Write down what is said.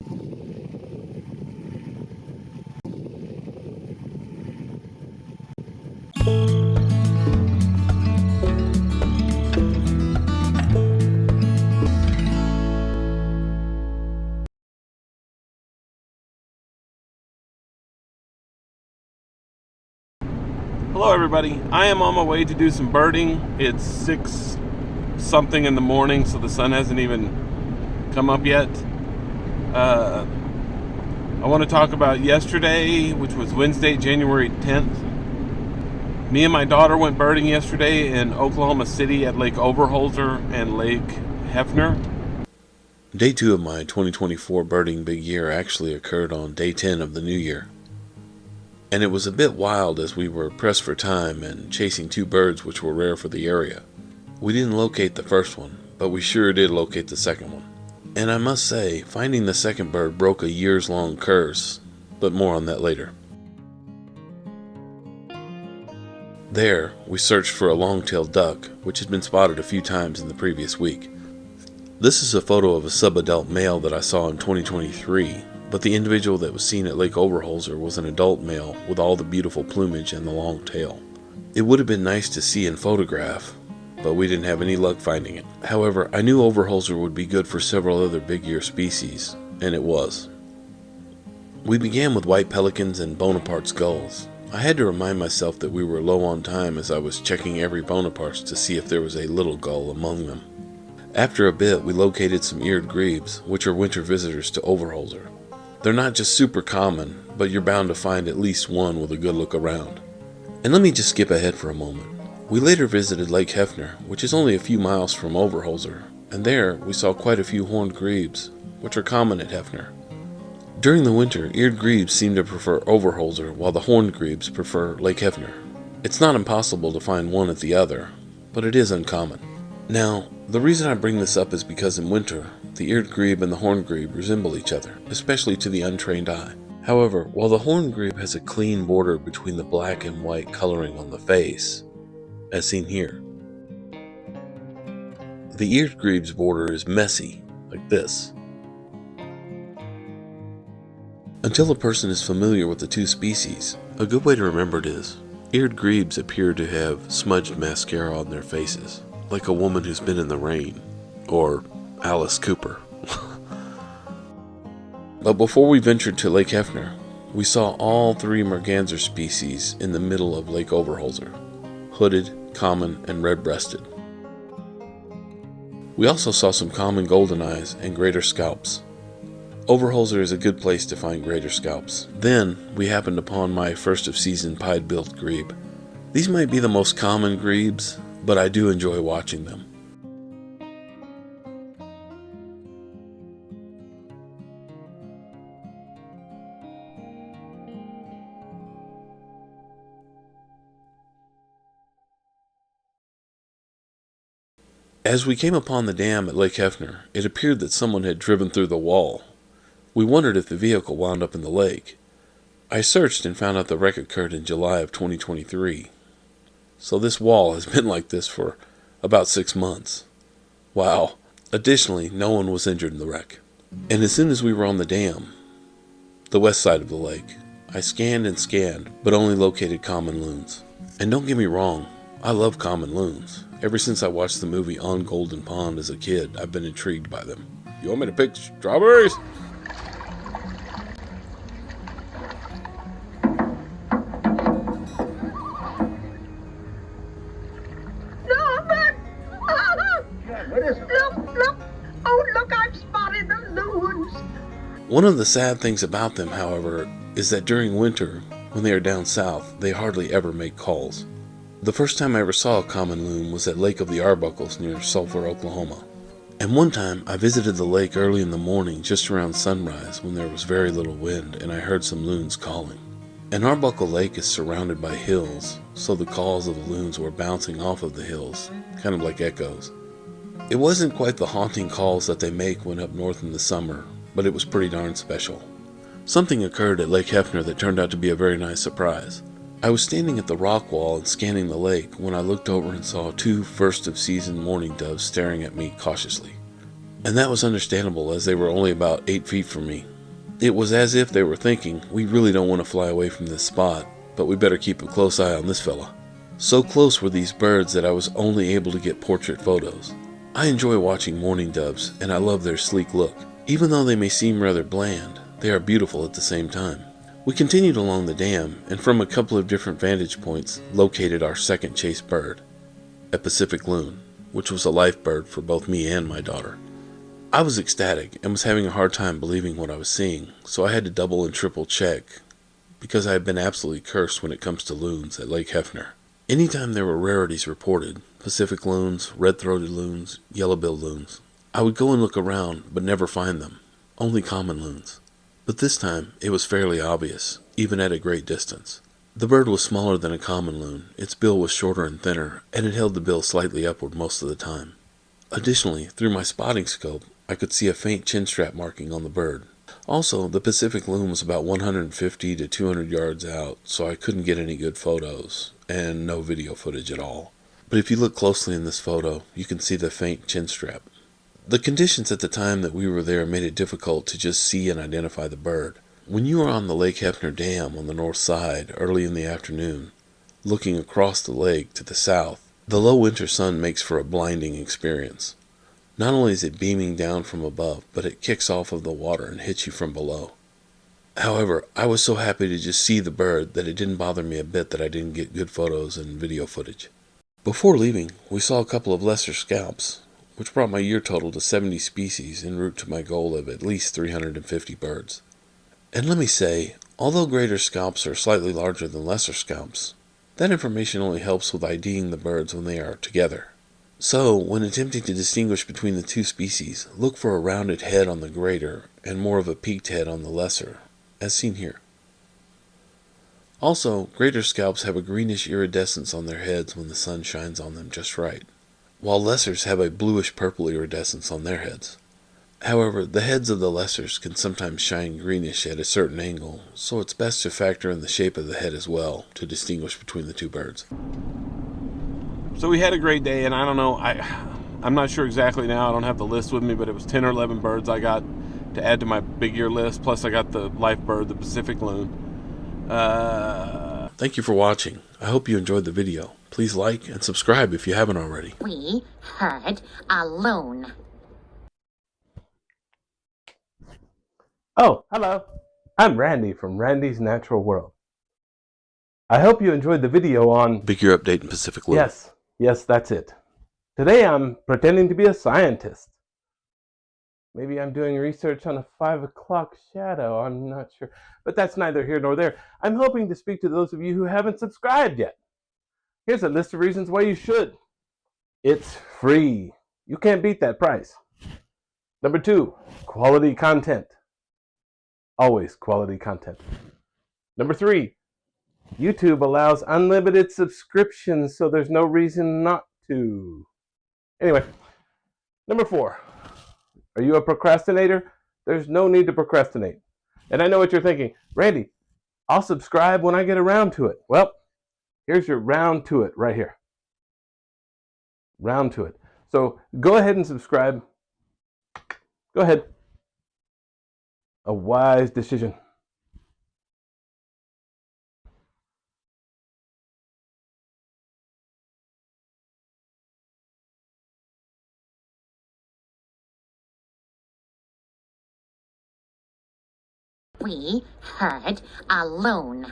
Hello everybody, I am on my way to do some birding. It's 6 something in the morning, so the sun hasn't even come up yet. I want to talk about yesterday, which was Wednesday, January 10th. Me and my daughter went birding yesterday in Oklahoma City at Lake Overholser and Lake Hefner. Day 2 of my 2024 birding big year actually occurred on day 10 of the new year. And it was a bit wild as we were pressed for time and chasing 2 birds which were rare for the area. We didn't locate the first one, but we sure did locate the second one. And I must say, finding the second bird broke a years-long curse, but more on that later. There, we searched for a long-tailed duck, which had been spotted a few times in the previous week. This is a photo of a sub-adult male that I saw in 2023, but the individual that was seen at Lake Overholser was an adult male with all the beautiful plumage and the long tail. It would have been nice to see and photograph, but we didn't have any luck finding it. However, I knew Overholser would be good for several other big ear species, and it was. We began with white pelicans and Bonaparte's gulls. I had to remind myself that we were low on time as I was checking every Bonaparte's to see if there was a little gull among them. After a bit, we located some eared grebes, which are winter visitors to Overholser. They're not just super common, but you're bound to find at least one with a good look around. And let me just skip ahead for a moment. We later visited Lake Hefner, which is only a few miles from Overholser, and there we saw quite a few horned grebes, which are common at Hefner. During the winter, eared grebes seem to prefer Overholser, while the horned grebes prefer Lake Hefner. It's not impossible to find one at the other, but it is uncommon. Now, the reason I bring this up is because in winter, the eared grebe and the horned grebe resemble each other, especially to the untrained eye. However, while the horned grebe has a clean border between the black and white coloring on the face, as seen here, the eared grebe's border is messy, like this. Until a person is familiar with the two species, a good way to remember it is, eared grebes appear to have smudged mascara on their faces, like a woman who's been in the rain, or Alice Cooper. But before we ventured to Lake Hefner, we saw all 3 merganser species in the middle of Lake Overholser: hooded, common, and red-breasted. We also saw some common golden eyes and greater scalps. Overholser is a good place to find greater scalps. Then we happened upon my first of season pied-billed grebe. These might be the most common grebes, but I do enjoy watching them. As we came upon the dam at Lake Hefner, it appeared that someone had driven through the wall. We wondered if the vehicle wound up in the lake. I searched and found out the wreck occurred in July of 2023. So this wall has been like this for about 6 months. Wow. Additionally, no one was injured in the wreck. And as soon as we were on the dam, the west side of the lake, I scanned and scanned, but only located common loons. And don't get me wrong, I love common loons. Ever since I watched the movie On Golden Pond as a kid, I've been intrigued by them. You want me to pick strawberries? One of the sad things about them, however, is that during winter, when they are down south, they hardly ever make calls. The first time I ever saw a common loon was at Lake of the Arbuckles near Sulphur, Oklahoma. And one time I visited the lake early in the morning just around sunrise when there was very little wind and I heard some loons calling. And Arbuckle Lake is surrounded by hills, so the calls of the loons were bouncing off of the hills, kind of like echoes. It wasn't quite the haunting calls that they make when up north in the summer, but it was pretty darn special. Something occurred at Lake Hefner that turned out to be a very nice surprise. I was standing at the rock wall and scanning the lake when I looked over and saw 2 first-of-season mourning doves staring at me cautiously. And that was understandable as they were only about 8 feet from me. It was as if they were thinking, we really don't want to fly away from this spot, but we better keep a close eye on this fella. So close were these birds that I was only able to get portrait photos. I enjoy watching mourning doves, and I love their sleek look. Even though they may seem rather bland, they are beautiful at the same time. We continued along the dam, and from a couple of different vantage points, located our second chase bird, a Pacific loon, which was a life bird for both me and my daughter. I was ecstatic and was having a hard time believing what I was seeing, so I had to double and triple check, because I had been absolutely cursed when it comes to loons at Lake Hefner. Anytime there were rarities reported, Pacific loons, red-throated loons, yellow-billed loons, I would go and look around but never find them, only common loons. But this time it was fairly obvious, even at a great distance. The bird was smaller than a common loon, its bill was shorter and thinner, and it held the bill slightly upward most of the time. Additionally, through my spotting scope, I could see a faint chin strap marking on the bird. Also, the Pacific loon was about 150 to 200 yards out, so I couldn't get any good photos, and no video footage at all. But if you look closely in this photo, you can see the faint chin strap. The conditions at the time that we were there made it difficult to just see and identify the bird. When you are on the Lake Hefner Dam on the north side early in the afternoon, looking across the lake to the south, the low winter sun makes for a blinding experience. Not only is it beaming down from above, but it kicks off of the water and hits you from below. However, I was so happy to just see the bird that it didn't bother me a bit that I didn't get good photos and video footage. Before leaving, we saw a couple of lesser scalps, which brought my year total to 70 species en route to my goal of at least 350 birds. And let me say, although greater scalps are slightly larger than lesser scalps, that information only helps with IDing the birds when they are together. So, when attempting to distinguish between the two species, look for a rounded head on the greater and more of a peaked head on the lesser, as seen here. Also, greater scalps have a greenish iridescence on their heads when the sun shines on them just right, while lessers have a bluish-purple iridescence on their heads. However, the heads of the lessers can sometimes shine greenish at a certain angle, so it's best to factor in the shape of the head as well to distinguish between the two birds. So we had a great day, and I don't know, I'm not sure exactly now, I don't have the list with me, but it was 10 or 11 birds I got to add to my big year list, plus I got the life bird, the Pacific loon. Thank you for watching. I hope you enjoyed the video. Please like and subscribe if you haven't already. We heard a loon. Oh, hello. I'm Randy from Randy's Natural World. I hope you enjoyed the video on... Big Year Update in Pacific Loon. Yes, that's it. Today I'm pretending to be a scientist. Maybe I'm doing research on a 5 o'clock shadow, I'm not sure. But that's neither here nor there. I'm hoping to speak to those of you who haven't subscribed yet. Here's a list of reasons why you should. It's free. You can't beat that price. Number 2, quality content. Always quality content. Number 3, YouTube allows unlimited subscriptions, so there's no reason not to. Anyway, number 4, are you a procrastinator? There's no need to procrastinate. And I know what you're thinking, Randy, I'll subscribe when I get around to it. Well, here's your round to it right here. Round to it. So go ahead and subscribe. Go ahead. A wise decision. We heard a loon.